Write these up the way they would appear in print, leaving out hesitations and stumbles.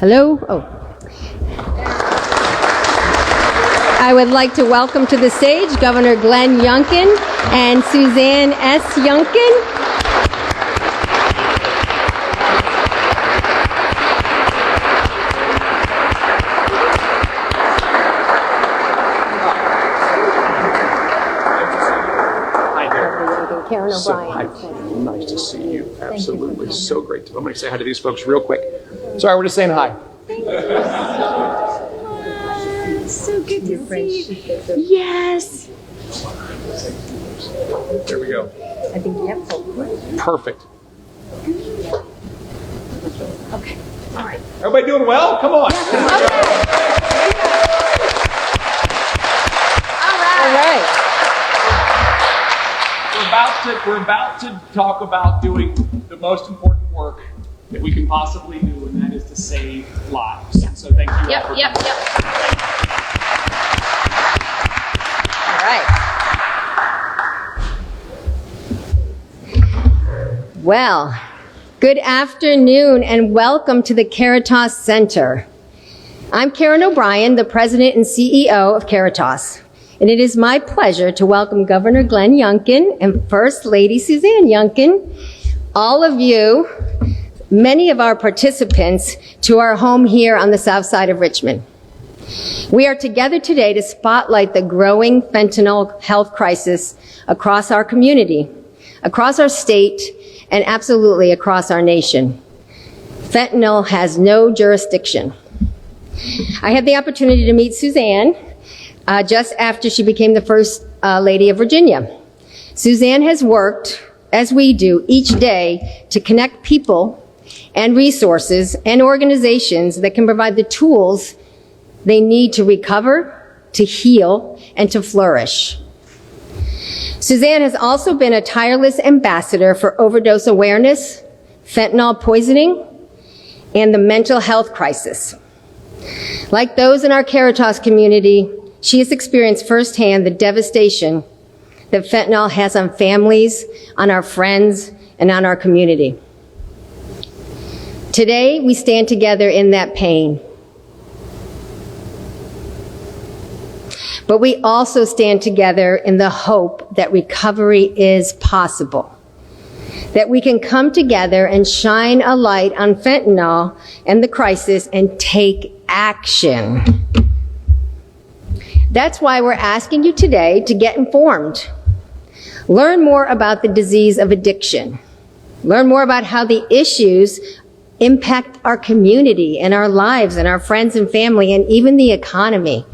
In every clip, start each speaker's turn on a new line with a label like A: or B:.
A: Hello? Oh. I would like to welcome to the stage Governor Glenn Youngkin and Suzanne S. Youngkin.
B: Nice to see you. Absolutely. So great. I'm going to say hi to these folks real quick. Sorry, we're just saying hi.
A: So good to see you. Yes.
B: There we go.
A: I think you have hope.
B: Perfect.
A: Okay. All right.
B: Everybody doing well? Come on.
A: Okay. All right.
B: We're about to talk about doing the most important work that we can possibly do, and that is to save lives.
A: Yep.
B: So thank you all for
A: Yep. All right. Well, good afternoon and welcome to the Caritas Center. I'm Karen O'Brien, the President and CEO of Caritas. And it is my pleasure to welcome Governor Glenn Youngkin and First Lady Suzanne Youngkin, all of you, many of our participants, to our home here on the south side of Richmond. We are together today to spotlight the growing fentanyl health crisis across our community, across our state, and absolutely across our nation. Fentanyl has no jurisdiction. I had the opportunity to meet Suzanne just after she became the First Lady of Virginia. Suzanne has worked, as we do, each day to connect people and resources and organizations that can provide the tools they need to recover, to heal, and to flourish. Suzanne has also been a tireless ambassador for overdose awareness, fentanyl poisoning, and the mental health crisis. Like those in our Caritas community, she has experienced firsthand the devastation that fentanyl has on families, on our friends, and on our community. Today, we stand together in that pain. But we also stand together in the hope that recovery is possible. That we can come together and shine a light on fentanyl and the crisis and take action. That's why we're asking you today to get informed. Learn more about the disease of addiction. Learn more about how the issues impact our community and our lives and our friends and family and even the economy.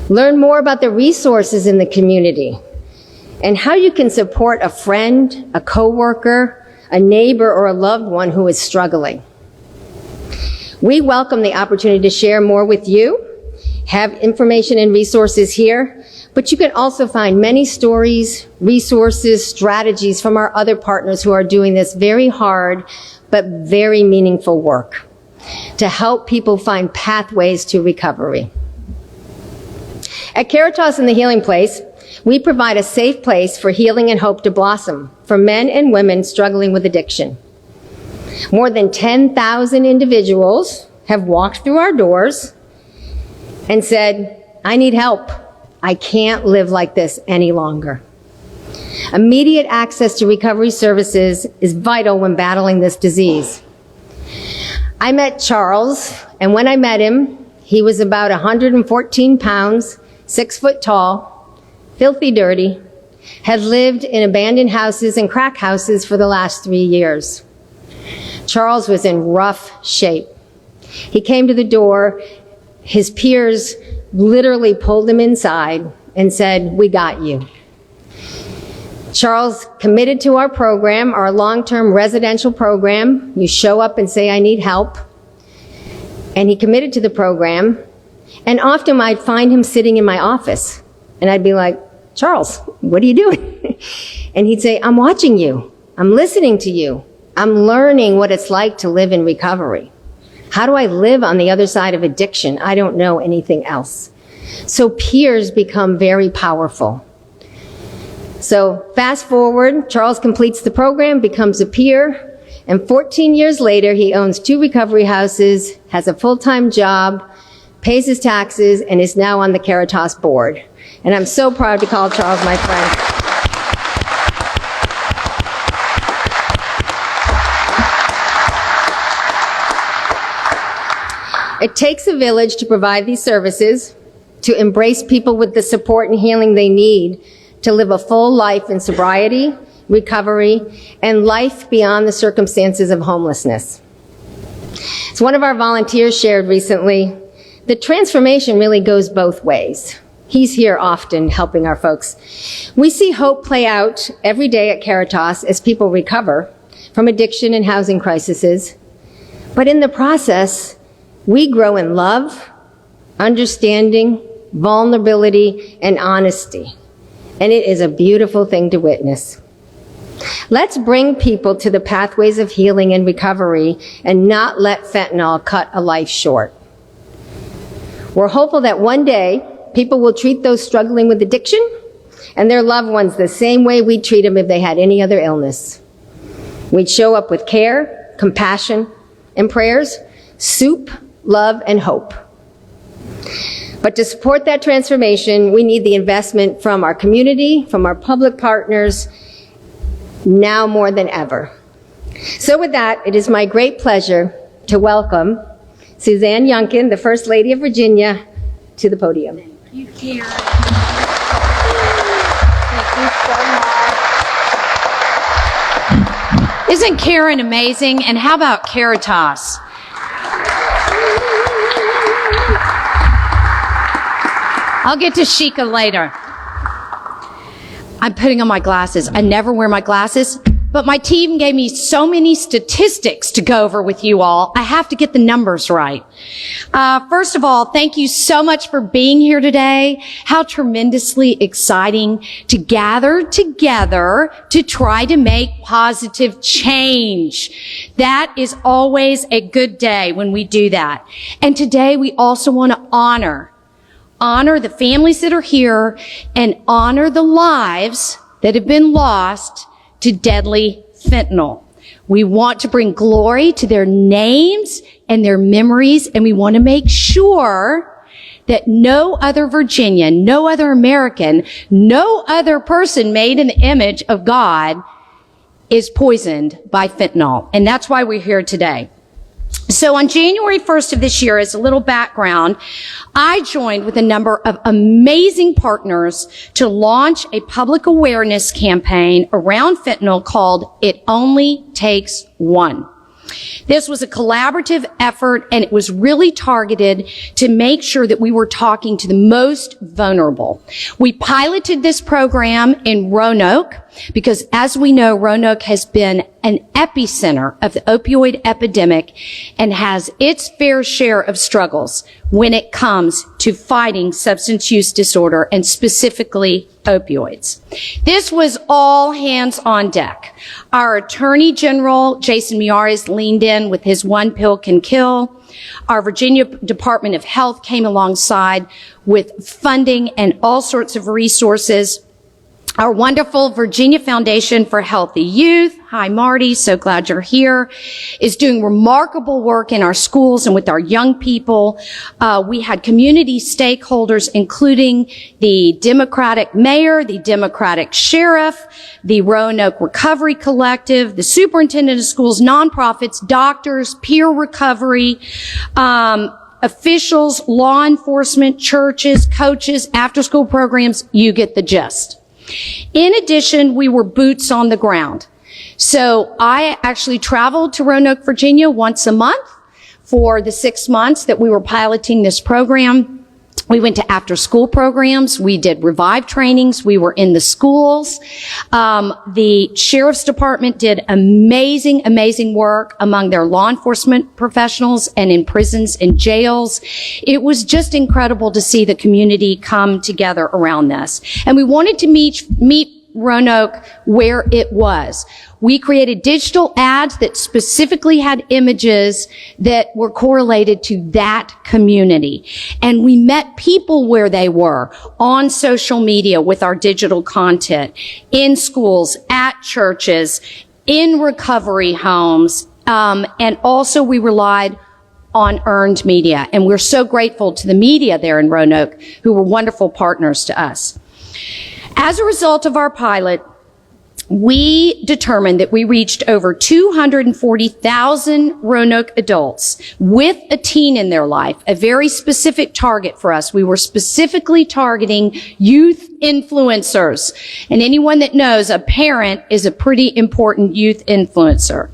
A: Learn more about the resources in the community and how you can support a friend, a coworker, a neighbor, or a loved one who is struggling. We welcome the opportunity to share more with you, have information and resources here, but you can also find many stories, resources, strategies from our other partners who are doing this very hard but very meaningful work to help people find pathways to recovery. At Caritas in the Healing Place, we provide a safe place for healing and hope to blossom for men and women struggling with addiction. More than 10,000 individuals have walked through our doors and said, I need help. I can't live like this any longer. Immediate access to recovery services is vital when battling this disease. I met Charles, and when I met him, he was about 114 pounds, 6 foot tall, filthy dirty, had lived in abandoned houses and crack houses for the last 3 years. Charles was in rough shape. He came to the door. His peers literally pulled him inside and said, we got you. Charles committed to our program, our long-term residential program. You show up and say, I need help. And he committed to the program. And often I'd find him sitting in my office. And I'd be like, Charles, what are you doing? And he'd say, I'm watching you. I'm listening to you. I'm learning what it's like to live in recovery. How do I live on the other side of addiction? I don't know anything else. So peers become very powerful. So fast forward, Charles completes the program, becomes a peer, And 14 years later, he owns 2 recovery houses, has a full-time job, pays his taxes, and is now on the Caritas board. And I'm so proud to call Charles my friend. It takes a village to provide these services, to embrace people with the support and healing they need to live a full life in sobriety, recovery, and life beyond the circumstances of homelessness. As one of our volunteers shared recently, the transformation really goes both ways. He's here often helping our folks. We see hope play out every day at Caritas as people recover from addiction and housing crises. But in the process, we grow in love, understanding, vulnerability, and honesty. And it is a beautiful thing to witness. Let's bring people to the pathways of healing and recovery and not let fentanyl cut a life short. We're hopeful that one day people will treat those struggling with addiction and their loved ones the same way we treat them if they had any other illness. We'd show up with care, compassion, and prayers, soup, love, and hope. But to support that transformation, we need the investment from our community, from our public partners, now more than ever. So with that, it is my great pleasure to welcome Suzanne Youngkin, the First Lady of Virginia, to the podium.
C: Thank you, Karen.
A: Thank you so much.
C: Isn't Karen amazing? And how about Caritas? I'll get to Sheikah later. I'm putting on my glasses. I never wear my glasses, but my team gave me so many statistics to go over with you all. I have to get the numbers right. First of all, thank you so much for being here today. How tremendously exciting to gather together to try to make positive change. That is always a good day when we do that. And today we also want to honor the families that are here and honor the lives that have been lost to deadly fentanyl. We want to bring glory to their names and their memories, and we want to make sure that no other Virginian, no other American, no other person made in the image of God is poisoned by fentanyl. And that's why we're here today. So on January 1st of this year, as a little background, I joined with a number of amazing partners to launch a public awareness campaign around fentanyl called It Only Takes One. This was a collaborative effort, and it was really targeted to make sure that we were talking to the most vulnerable. We piloted this program in Roanoke because, as we know, Roanoke has been an epicenter of the opioid epidemic and has its fair share of struggles when it comes to fighting substance use disorder and specifically opioids. This was all hands on deck. Our Attorney General, Jason Miyares, leaned in with his One Pill Can Kill. Our Virginia Department of Health came alongside with funding and all sorts of resources. Our wonderful Virginia Foundation for Healthy Youth, hi Marty, so glad you're here, is doing remarkable work in our schools and with our young people. We had community stakeholders, including the Democratic mayor, the Democratic sheriff, the Roanoke Recovery Collective, the superintendent of schools, nonprofits, doctors, peer recovery, officials, law enforcement, churches, coaches, after-school programs. You get the gist. In addition, we were boots on the ground. So I actually traveled to Roanoke, Virginia once a month for the 6 months that we were piloting this program. We went to after-school programs. We did Revive trainings. We were in the schools. The Sheriff's Department did amazing, amazing work among their law enforcement professionals and in prisons and jails. It was just incredible to see the community come together around this. And we wanted to meet Roanoke where it was. We created digital ads that specifically had images that were correlated to that community. And we met people where they were on social media with our digital content, in schools, at churches, in recovery homes, and also we relied on earned media. And we're so grateful to the media there in Roanoke, who were wonderful partners to us. As a result of our pilot, we determined that we reached over 240,000 Roanoke adults with a teen in their life, a very specific target for us. We were specifically targeting youth influencers. And anyone that knows, a parent is a pretty important youth influencer.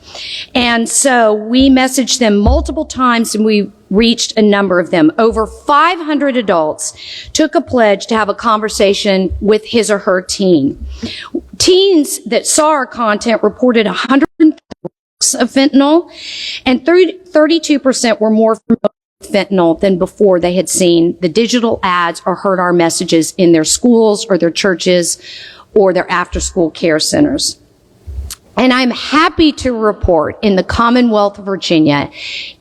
C: And so we messaged them multiple times, and we reached a number of them. Over 500 adults took a pledge to have a conversation with his or her teen. Teens that saw our content reported 100 of fentanyl, and 32% were more familiar with fentanyl than before they had seen the digital ads or heard our messages in their schools or their churches or their after-school care centers. And I'm happy to report in the Commonwealth of Virginia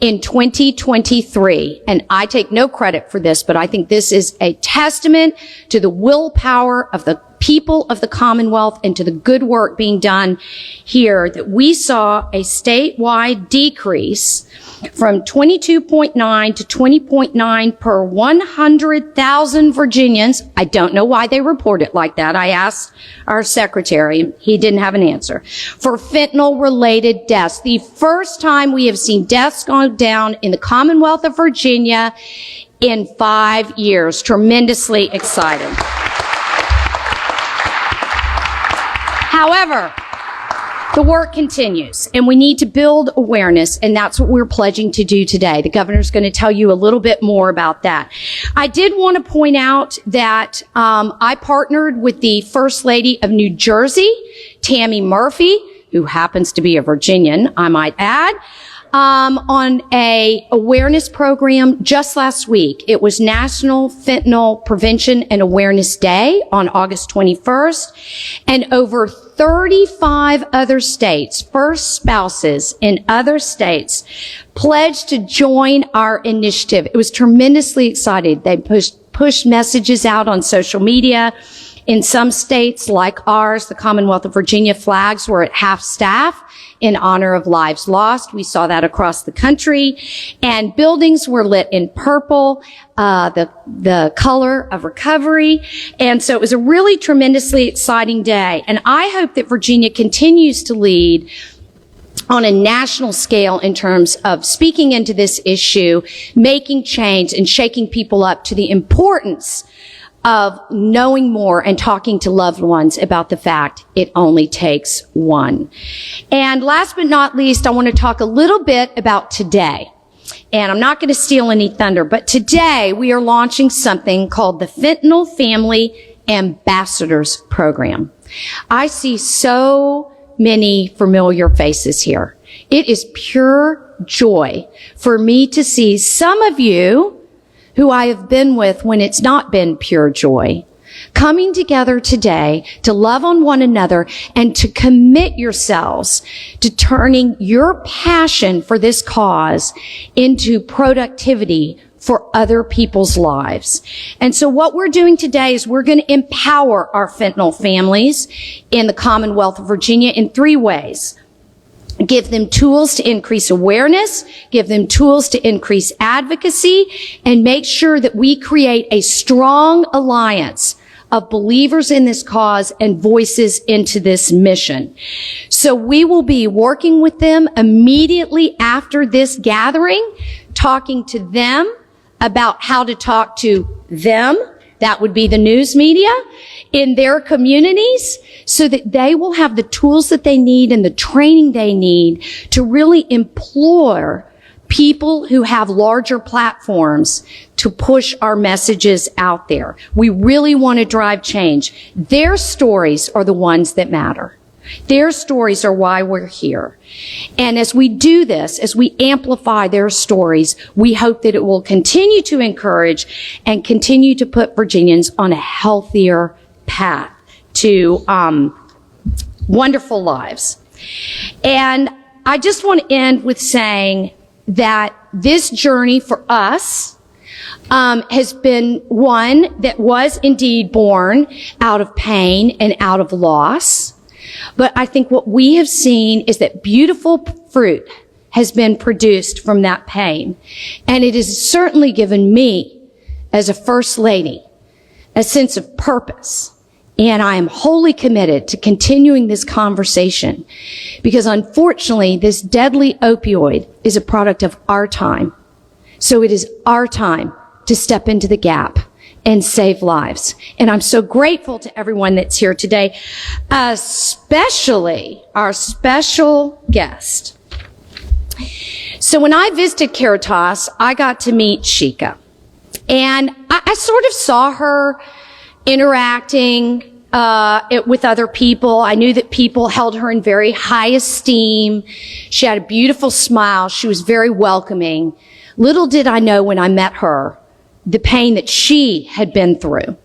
C: in 2023, and I take no credit for this, but I think this is a testament to the willpower of the people of the Commonwealth and to the good work being done here, that we saw a statewide decrease from 22.9 to 20.9 per 100,000 Virginians. I don't know why they report it like that. I asked our secretary. He didn't have an answer. For fentanyl-related deaths, the first time we have seen deaths go down in the Commonwealth of Virginia in 5 years. Tremendously exciting. However, the work continues, and we need to build awareness, and that's what we're pledging to do today. The governor's going to tell you a little bit more about that. I did want to point out that I partnered with the First Lady of New Jersey, Tammy Murphy, who happens to be a Virginian, I might add, on a awareness program just last week. It was National Fentanyl Prevention and Awareness Day on August 21st, and over 35 other states, first spouses in other states, pledged to join our initiative. It was tremendously exciting. They pushed messages out on social media. In some states like ours, the Commonwealth of Virginia, flags were at half staff in honor of lives lost. We saw that across the country, and buildings were lit in purple, the color of recovery. And so it was a really tremendously exciting day. And I hope that Virginia continues to lead on a national scale in terms of speaking into this issue, making change, and shaking people up to the importance of knowing more and talking to loved ones about the fact it only takes one. And last but not least, I want to talk a little bit about today. And I'm not going to steal any thunder, but today we are launching something called the Fentanyl Families Ambassadors Program. I see so many familiar faces here. It is pure joy for me to see some of you who I have been with when it's not been pure joy, coming together today to love on one another and to commit yourselves to turning your passion for this cause into productivity for other people's lives. And so what we're doing today is we're going to empower our fentanyl families in the Commonwealth of Virginia in 3 ways. Give them tools to increase awareness, give them tools to increase advocacy, and make sure that we create a strong alliance of believers in this cause and voices into this mission. So we will be working with them immediately after this gathering, talking to them about how to talk to them. That would be the news media in their communities, so that they will have the tools that they need and the training they need to really implore people who have larger platforms to push our messages out there. We really want to drive change. Their stories are the ones that matter. Their stories are why we're here. And as we do this, as we amplify their stories, we hope that it will continue to encourage and continue to put Virginians on a healthier path to wonderful lives. And I just want to end with saying that this journey for us has been one that was indeed born out of pain and out of loss. But I think what we have seen is that beautiful fruit has been produced from that pain. And it has certainly given me, as a first lady, a sense of purpose. And I am wholly committed to continuing this conversation because unfortunately, this deadly opioid is a product of our time. So it is our time to step into the gap and save lives. And I'm so grateful to everyone that's here today, especially our special guest. So when I visited Caritas, I got to meet Sheikah. And I sort of saw her interacting with other people. I knew that people held her in very high esteem. She had a beautiful smile. She was very welcoming. Little did I know when I met her the pain that she had been through.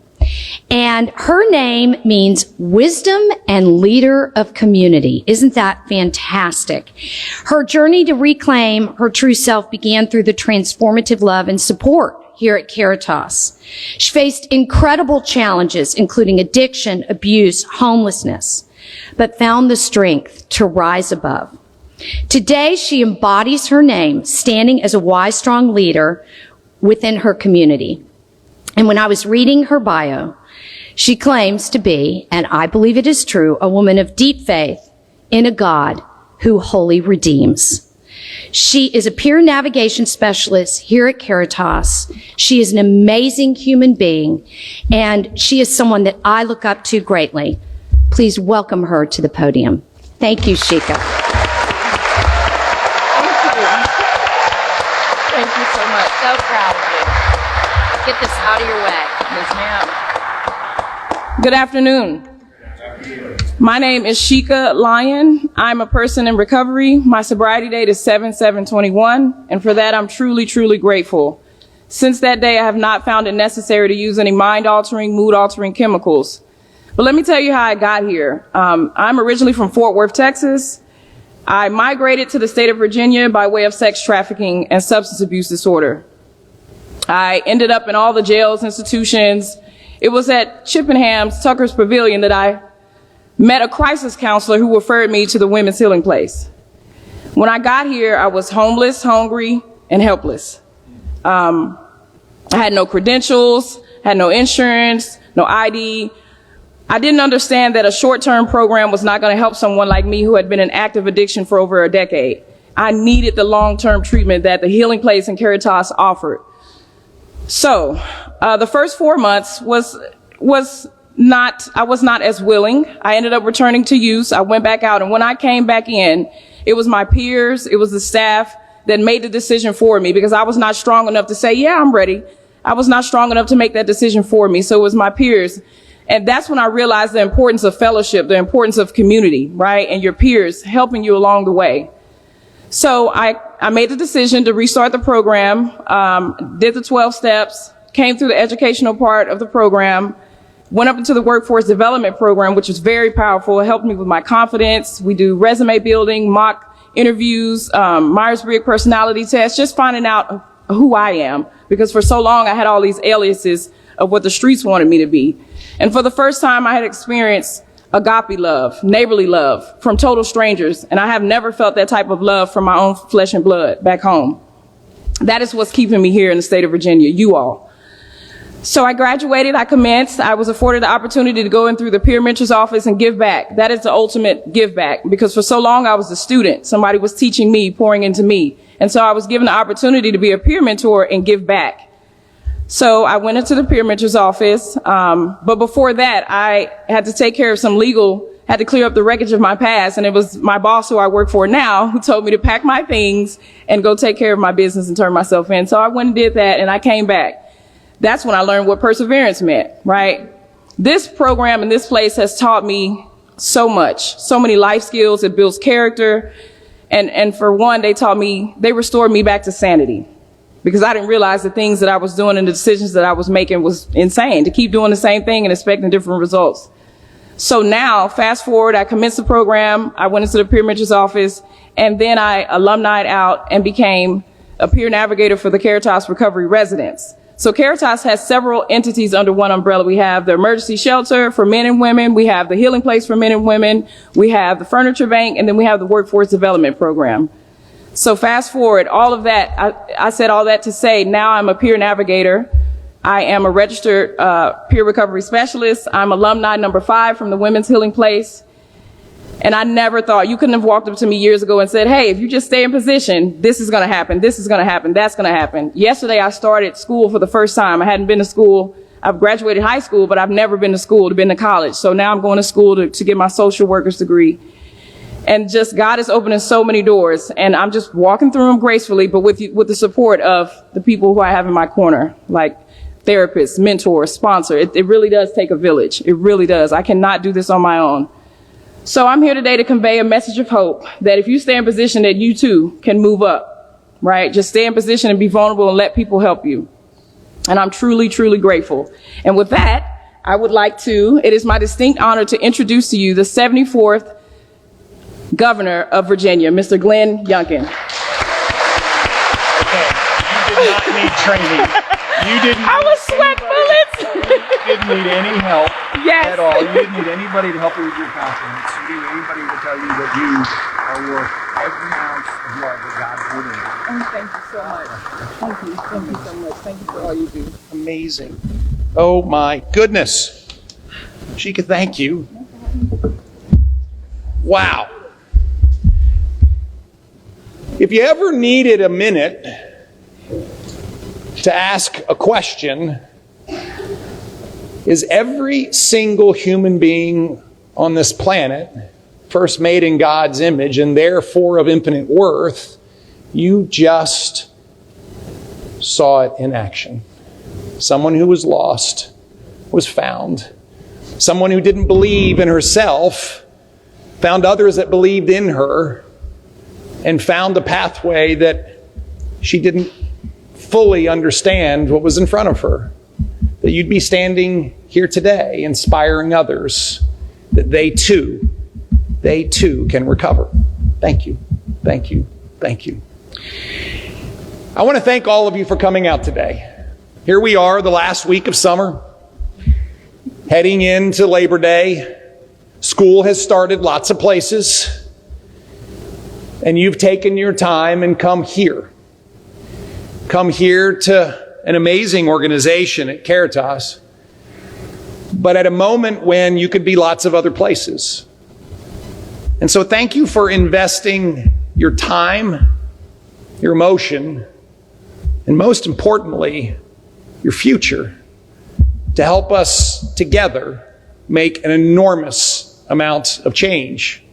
C: And her name means wisdom and leader of community. Isn't that fantastic? Her journey to reclaim her true self began through the transformative love and support here at Caritas. She faced incredible challenges, including addiction, abuse, homelessness, but found the strength to rise above. Today, she embodies her name, standing as a wise, strong leader within her community. And when I was reading her bio, she claims to be, and I believe it is true, a woman of deep faith in a God who wholly redeems. She is a peer navigation specialist here at Caritas. She is an amazing human being, and she is someone that I look up to greatly. Please welcome her to the podium. Thank you, Sheikah.
D: Thank you so much.
C: So proud of you. Get this out of your way.
D: Yes, ma'am. Good afternoon. My name is Sheikah Lyon. I'm a person in recovery. My sobriety date is 7/7/21, and for that I'm truly, truly grateful. Since that day, I have not found it necessary to use any mind-altering, mood-altering chemicals. But let me tell you how I got here. I'm originally from Fort Worth, Texas. I migrated to the state of Virginia by way of sex trafficking and substance abuse disorder. I ended up in all the jails, institutions. It was at Chippenham's Tucker's Pavilion that I met a crisis counselor who referred me to the Women's Healing Place. When I got here, I was homeless, hungry, and helpless. I had no credentials, had no insurance, no ID. I didn't understand that a short-term program was not going to help someone like me who had been in active addiction for over a decade. I needed the long-term treatment that the Healing Place and Caritas offered. So, the first 4 months I was not as willing. I ended up returning to use. I went back out, and when I came back in, it was my peers, it was the staff that made the decision for me because I was not strong enough to say, yeah, I'm ready. I was not strong enough to make that decision for me. So it was my peers. And that's when I realized the importance of fellowship, the importance of community, right? And your peers helping you along the way. So I made the decision to restart the program, did the 12 steps, came through the educational part of the program, went up into the workforce development program, which was very powerful. It helped me with my confidence. We do resume building, mock interviews, Myers-Briggs personality tests, just finding out who I am. Because for so long, I had all these aliases of what the streets wanted me to be. And for the first time, I had experienced agape love, neighborly love from total strangers. And I have never felt that type of love from my own flesh and blood back home. That is what's keeping me here in the state of Virginia, you all. So I graduated, I commenced, I was afforded the opportunity to go in through the peer mentor's office and give back. That is the ultimate give back, because for so long I was a student. Somebody was teaching me, pouring into me. And so I was given the opportunity to be a peer mentor and give back. So I went into the peer mentor's office, but before that I had to take care of some legal, had to clear up the wreckage of my past, and it was my boss who I work for now who told me to pack my things and go take care of my business and turn myself in. So I went and did that, and I came back. That's when I learned what perseverance meant, right? This program and this place has taught me so much, so many life skills. It builds character. And for one, they restored me back to sanity, because I didn't realize the things that I was doing and the decisions that I was making was insane, to keep doing the same thing and expecting different results. So now, fast forward, I commenced the program. I went into the peer mentor's office, and then I alumnied out and became a peer navigator for the Caritas Recovery residents. So Caritas has several entities under one umbrella. We have the emergency shelter for men and women. We have the healing place for men and women. We have the furniture bank, and then we have the workforce development program. So fast forward, all of that, I said all that to say now I'm a peer navigator. I am a registered peer recovery specialist. I'm alumni number 5 from the Women's Healing Place. And I never thought, you couldn't have walked up to me years ago and said, hey, if you just stay in position, this is going to happen, this is going to happen, that's going to happen. Yesterday, I started school for the first time. I hadn't been to school. I've graduated high school, but I've never been to school, been to college. So now I'm going to school to get my social worker's degree. And just God is opening so many doors, and I'm just walking through them gracefully, but with the support of the people who I have in my corner, like therapists, mentors, sponsors. It really does take a village. It really does. I cannot do this on my own. So I'm here today to convey a message of hope that if you stay in position that you too can move up, right? Just stay in position and be vulnerable and let people help you. And I'm truly, truly grateful. And with that, I would like to, it is my distinct honor to introduce to you the 74th Governor of Virginia, Mr. Glenn Youngkin.
E: Okay, you did not need training. You didn't.
D: I was sweat bullets.
E: You didn't need any help
D: Yes.
E: at all. You didn't need anybody to help you with your confidence. You didn't need anybody to tell you that you are worth every ounce of love that God put in you.
D: Oh, thank you so much. Thank you so much. Thank you for all you do.
E: Amazing. Oh my goodness. Sheikah, thank you. Wow. If you ever needed a minute to ask a question, is every single human being on this planet first made in God's image and therefore of infinite worth? You just saw it in action. Someone who was lost was found. Someone who didn't believe in herself found others that believed in her and found a pathway that she didn't fully understand what was in front of her. That you'd be standing here today inspiring others that they too can recover. Thank you. Thank you. Thank you. I want to thank all of you for coming out today. Here we are, the last week of summer, heading into Labor Day. School has started lots of places. And you've taken your time and come here. Come here to an amazing organization at Caritas, but at a moment when you could be lots of other places. And so thank you for investing your time, your emotion, and most importantly, your future to help us together make an enormous amount of change.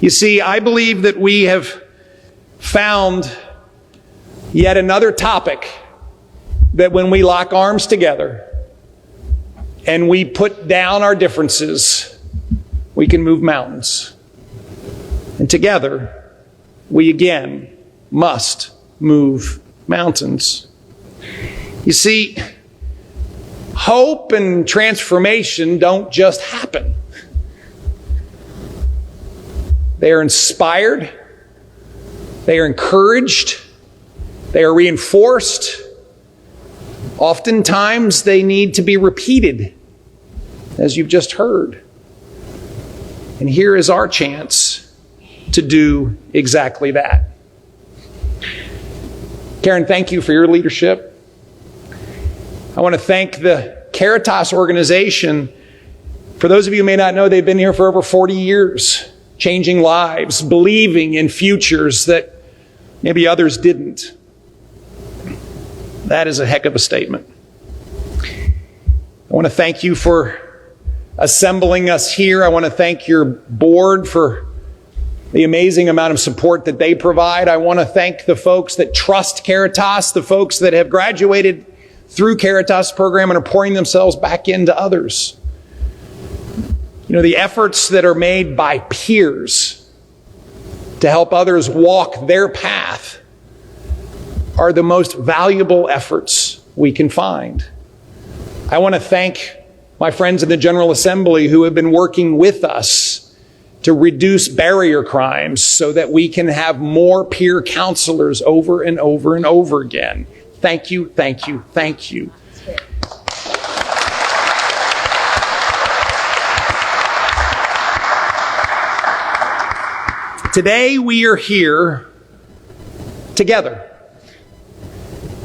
E: You see, I believe that we have found yet another topic that when we lock arms together and we put down our differences, we can move mountains. And together, we again must move mountains. You see, hope and transformation don't just happen. They are inspired, they are encouraged, they are reinforced. Oftentimes, they need to be repeated, as you've just heard. And here is our chance to do exactly that. Karen, thank you for your leadership. I want to thank the Caritas organization. For those of you who may not know, they've been here for over 40 years, changing lives, believing in futures that maybe others didn't. That is a heck of a statement. I want to thank you for assembling us here. I want to thank your board for the amazing amount of support that they provide. I want to thank the folks that trust Caritas, the folks that have graduated through Caritas program and are pouring themselves back into others. You know, the efforts that are made by peers to help others walk their path are the most valuable efforts we can find. I want to thank my friends in the General Assembly who have been working with us to reduce barrier crimes so that we can have more peer counselors over and over and over again. Thank you, thank you, thank you. Today we are here together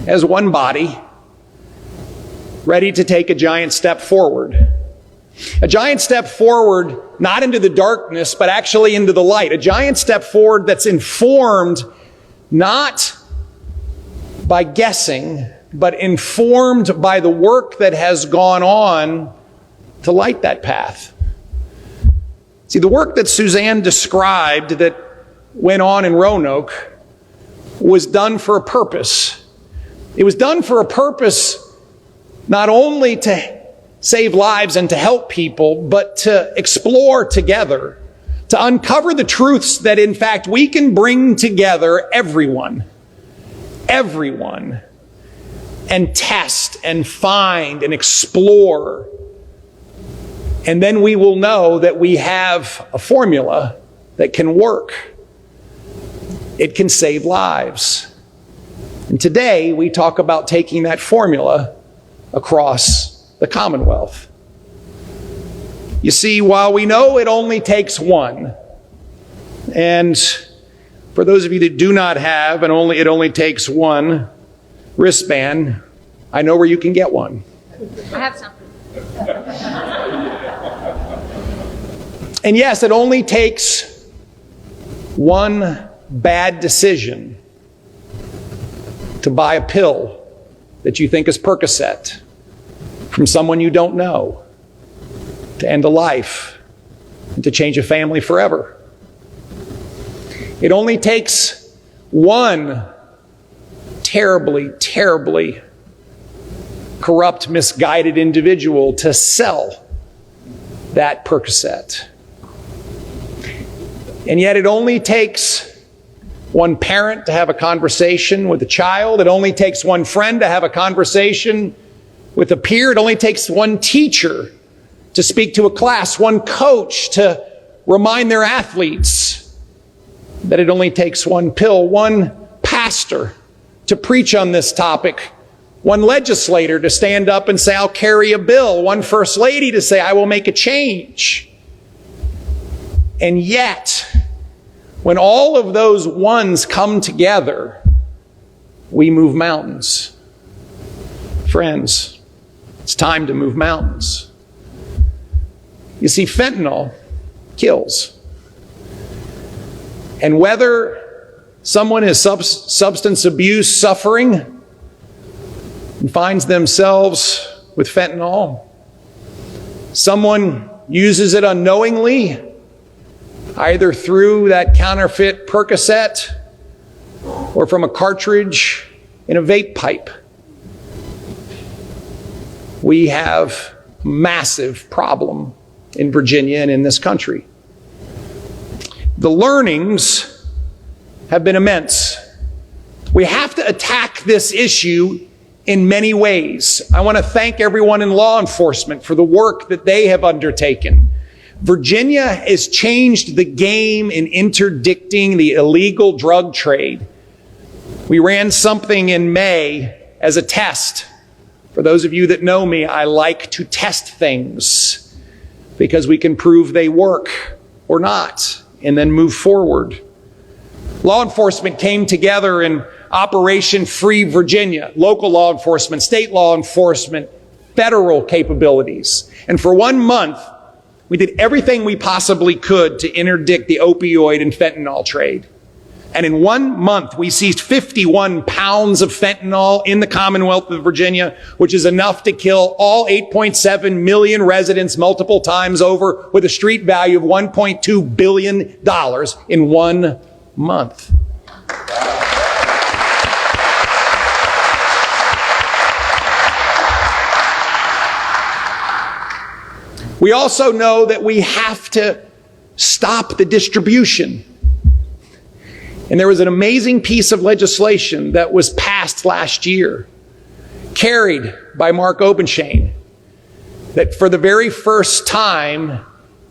E: as one body, ready to take a giant step forward. A giant step forward, not into the darkness, but actually into the light. A giant step forward that's informed not by guessing, but informed by the work that has gone on to light that path. See, the work that Suzanne described that went on in Roanoke was done for a purpose. It was done for a purpose not only to save lives and to help people, but to explore together, to uncover the truths that in fact we can bring together everyone, and test and find and explore. And then we will know that we have a formula that can work. It can save lives. And today we talk about taking that formula across the Commonwealth. You see, while we know it only takes one, and for those of you that do not have it only takes one wristband, I know where you can get one.
A: I have some.
E: And yes, it only takes one bad decision to buy a pill that you think is Percocet from someone you don't know, to end a life and to change a family forever. It only takes one terribly, terribly corrupt, misguided individual to sell that Percocet. And yet it only takes one parent to have a conversation with a child. It only takes one friend to have a conversation with a peer. It only takes one teacher to speak to a class, one coach to remind their athletes that it only takes one pill, one pastor to preach on this topic, one legislator to stand up and say, I'll carry a bill, one first lady to say, I will make a change. And yet, when all of those ones come together, we move mountains. Friends, it's time to move mountains. You see, fentanyl kills. And whether someone is substance abuse suffering and finds themselves with fentanyl, someone uses it unknowingly, either through that counterfeit Percocet or from a cartridge in a vape pipe, we have a massive problem in Virginia and in this country. The learnings have been immense. We have to attack this issue in many ways. I want to thank everyone in law enforcement for the work that they have undertaken. Virginia has changed the game in interdicting the illegal drug trade. We ran something in May as a test. For those of you that know me, I like to test things because we can prove they work or not and then move forward. Law enforcement came together in Operation Free Virginia, local law enforcement, state law enforcement, federal capabilities. And for 1 month, we did everything we possibly could to interdict the opioid and fentanyl trade. And in 1 month, we seized 51 pounds of fentanyl in the Commonwealth of Virginia, which is enough to kill all 8.7 million residents multiple times over, with a street value of $1.2 billion in 1 month. We also know that we have to stop the distribution. And there was an amazing piece of legislation that was passed last year, carried by Mark Obenshain, that for the very first time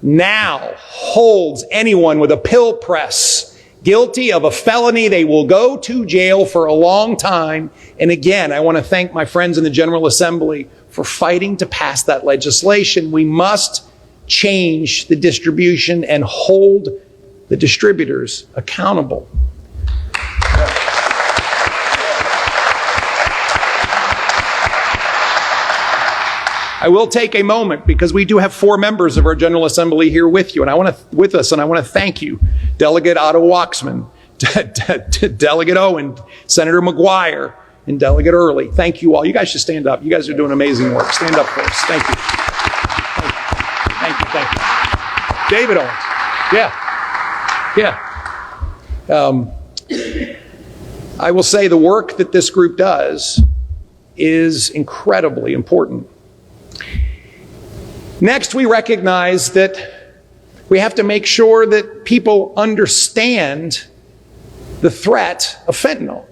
E: now holds anyone with a pill press guilty of a felony, they will go to jail for a long time. And again, I want to thank my friends in the General Assembly for fighting to pass that legislation. We must change the distribution and hold the distributors accountable. I will take a moment because we do have 4 members of our General Assembly here with you, and I want to thank you, Delegate Otto Waxman, Delegate Owen, Senator McGuire, and Delegate Early. Thank you all. You guys should stand up. You guys are doing amazing work. Stand up for us. Thank you. Thank you. David Owens. I will say the work that this group does is incredibly important. Next, we recognize that we have to make sure that people understand the threat of fentanyl.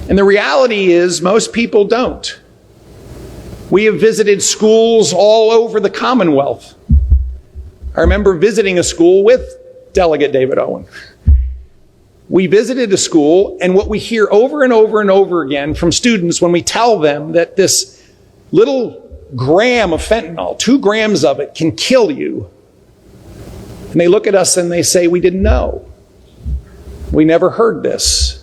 E: And the reality is most people don't. We have visited schools all over the Commonwealth. I remember visiting a school with Delegate David Owen. We visited a school, and what we hear over and over and over again from students when we tell them that this little gram of fentanyl, 2 grams of it, can kill you. And they look at us and they say, we didn't know. We never heard this.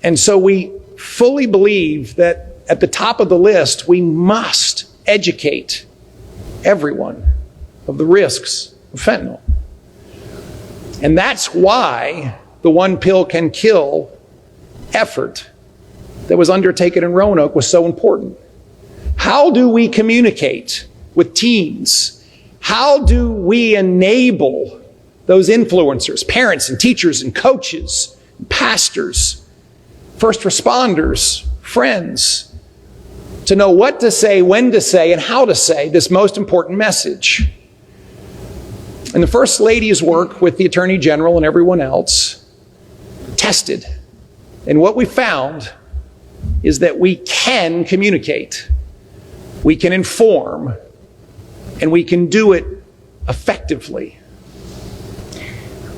E: And so we fully believe that at the top of the list, we must educate everyone of the risks of fentanyl. And that's why the One Pill Can Kill effort that was undertaken in Roanoke was so important. How do we communicate with teens? How do we enable those influencers, parents and teachers and coaches, and pastors, first responders, friends, to know what to say, when to say, and how to say this most important message? And the First Lady's work with the Attorney General and everyone else tested. And what we found is that we can communicate. We can inform, and we can do it effectively.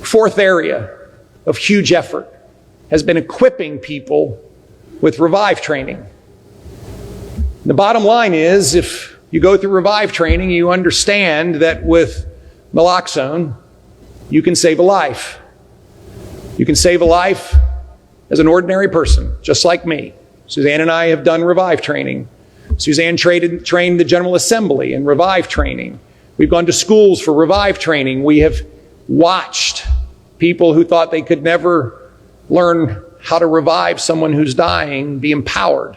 E: 4th area of huge effort has been equipping people with Revive training. The bottom line is, if you go through Revive training, you understand that with naloxone, you can save a life. You can save a life as an ordinary person, just like me. Suzanne and I have done Revive training. Suzanne trained the General Assembly in Revive training. We've gone to schools for Revive training. We have watched people who thought they could never learn how to revive someone who's dying be empowered.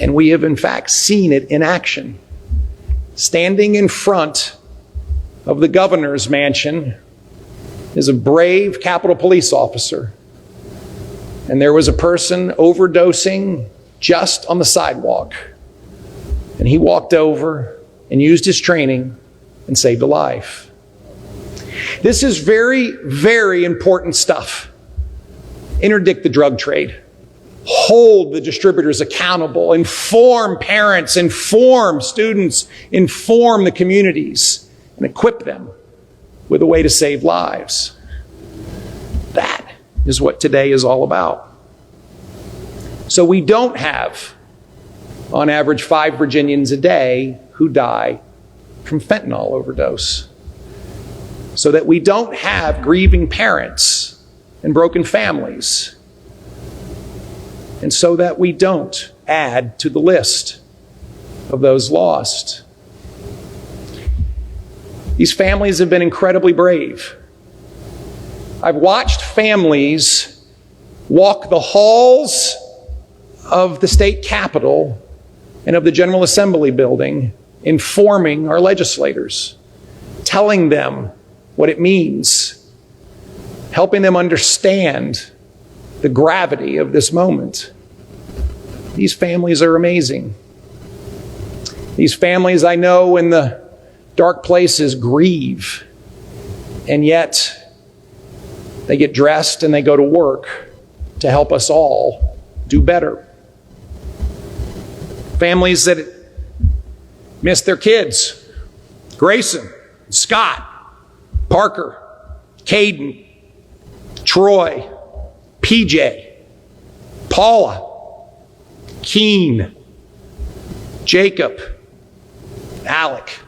E: And we have, in fact, seen it in action. Standing in front of the governor's mansion is a brave Capitol Police officer. And there was a person overdosing just on the sidewalk. And he walked over and used his training and saved a life. This is very, very important stuff. Interdict the drug trade. Hold the distributors accountable. Inform parents, inform students, inform the communities, and equip them with a way to save lives. That is what today is all about. So we don't have, on average, 5 Virginians a day who die from fentanyl overdose. So that we don't have grieving parents and broken families. And so that we don't add to the list of those lost. These families have been incredibly brave. I've watched families walk the halls of the state capitol and of the General Assembly building, informing our legislators, telling them what it means, helping them understand the gravity of this moment. These families are amazing. These families, I know, in the dark places grieve, and yet they get dressed and they go to work to help us all do better. Families that miss their kids, Grayson, Scott, Parker, Caden, Troy, PJ, Paula, Keen, Jacob, Alec.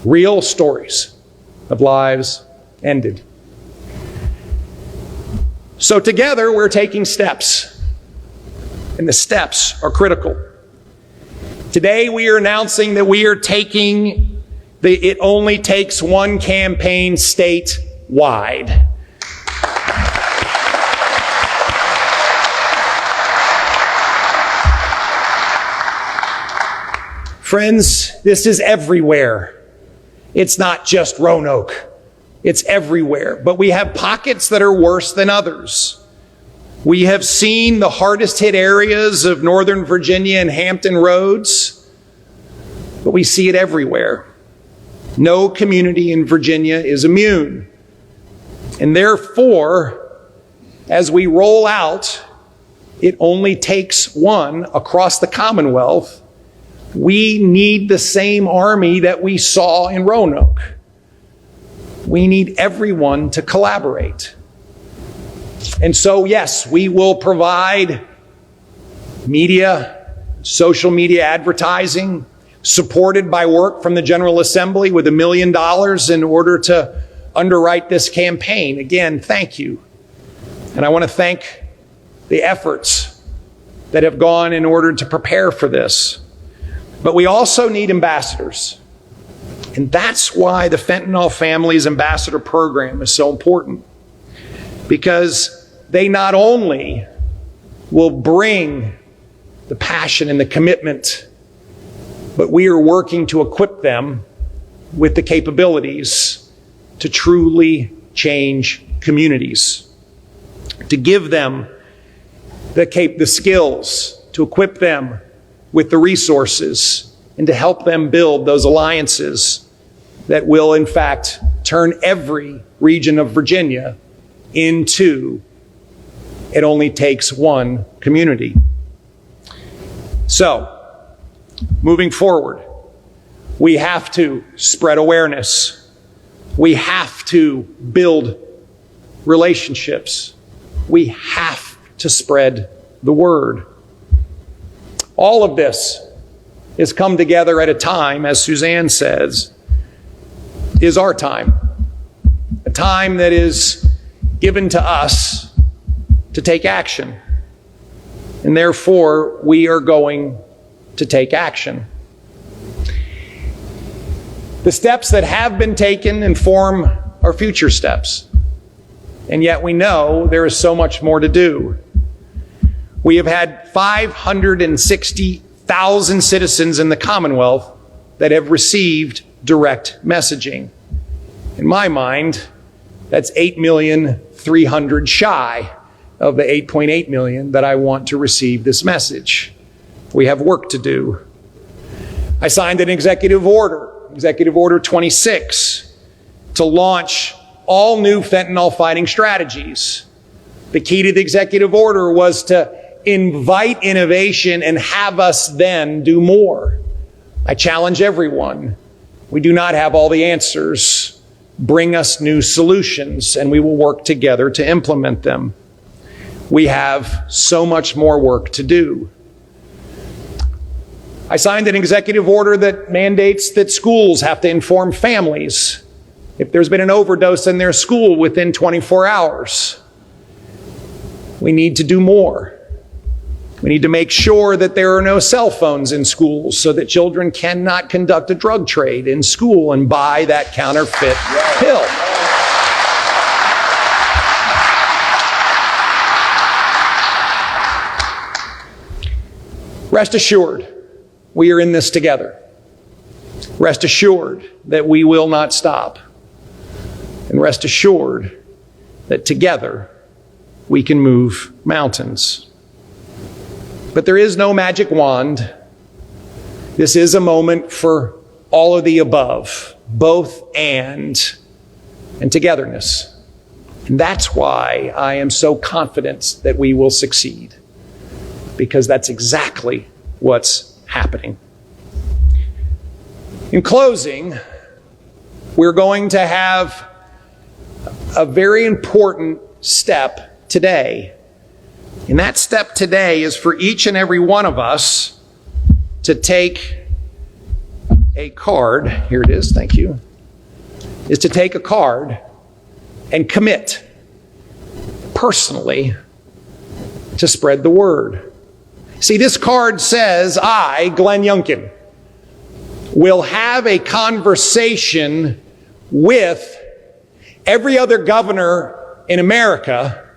E: Real stories of lives ended. So together we're taking steps, and the steps are critical. Today we are announcing that we are taking the It Only Takes One campaign statewide. Friends, this is everywhere. It's not just Roanoke. It's everywhere. But we have pockets that are worse than others. We have seen the hardest hit areas of Northern Virginia and Hampton Roads, but we see it everywhere. No community in Virginia is immune. And therefore, as we roll out, It Only Takes One across the Commonwealth, we need the same army that we saw in Roanoke. We need everyone to collaborate. And so, yes, we will provide media, social media advertising, supported by work from the General Assembly with $1 million in order to underwrite this campaign. Again, thank you. And I want to thank the efforts that have gone in order to prepare for this. But we also need ambassadors. And that's why the Fentanyl Families Ambassador Program is so important. Because they not only will bring the passion and the commitment, but we are working to equip them with the capabilities to truly change communities, to give them the skills, to equip them with the resources, and to help them build those alliances that will, in fact, turn every region of Virginia into It Only Takes One community. So, moving forward, we have to spread awareness. We have to build relationships. We have to spread the word. All of this has come together at a time, as Suzanne says, is our time. A time that is given to us to take action. And therefore, we are going to take action. The steps that have been taken inform our future steps. And yet we know there is so much more to do. We have had 560,000 citizens in the Commonwealth that have received direct messaging. In my mind, that's 8,300,000 shy of the 8.8 million that I want to receive this message. We have work to do. I signed an executive order, Executive Order 26, to launch all new fentanyl fighting strategies. The key to the executive order was to invite innovation and have us then do more. I challenge everyone. We do not have all the answers. Bring us new solutions and we will work together to implement them. We have so much more work to do. I signed an executive order that mandates that schools have to inform families if there's been an overdose in their school within 24 hours. We need to do more. We need to make sure that there are no cell phones in schools so that children cannot conduct a drug trade in school and buy that counterfeit pill. Rest assured, we are in this together. Rest assured that we will not stop. And rest assured that together we can move mountains. But there is no magic wand. This is a moment for all of the above, both and togetherness. And that's why I am so confident that we will succeed, because that's exactly what's happening. In closing, we're going to have a very important step today. And that step today is for each and every one of us to take a card. Here it is, thank you. Is to take a card and commit personally to spread the word. See, this card says, I, Glenn Youngkin, will have a conversation with every other governor in America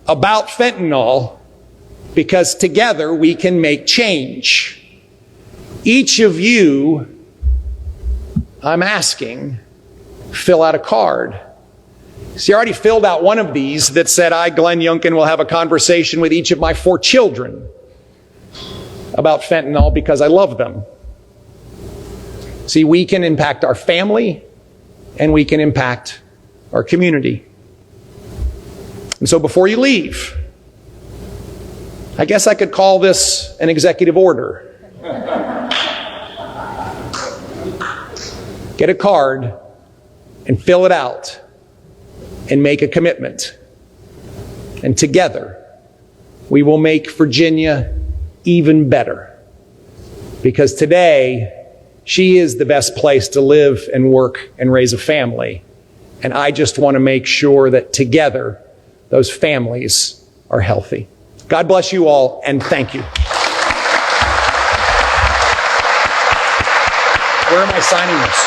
E: about fentanyl because together we can make change. Each of you, I'm asking, fill out a card. See, I already filled out one of these that said, I, Glenn Youngkin, will have a conversation with each of my 4 children about fentanyl because I love them. See, we can impact our family and we can impact our community. And so before you leave, I guess I could call this an executive order. Get a card and fill it out and make a commitment. And together, we will make Virginia even better. Because today, she is the best place to live and work and raise a family. And I just want to make sure that together, those families are healthy. God bless you all, and thank you. Where am I signing this?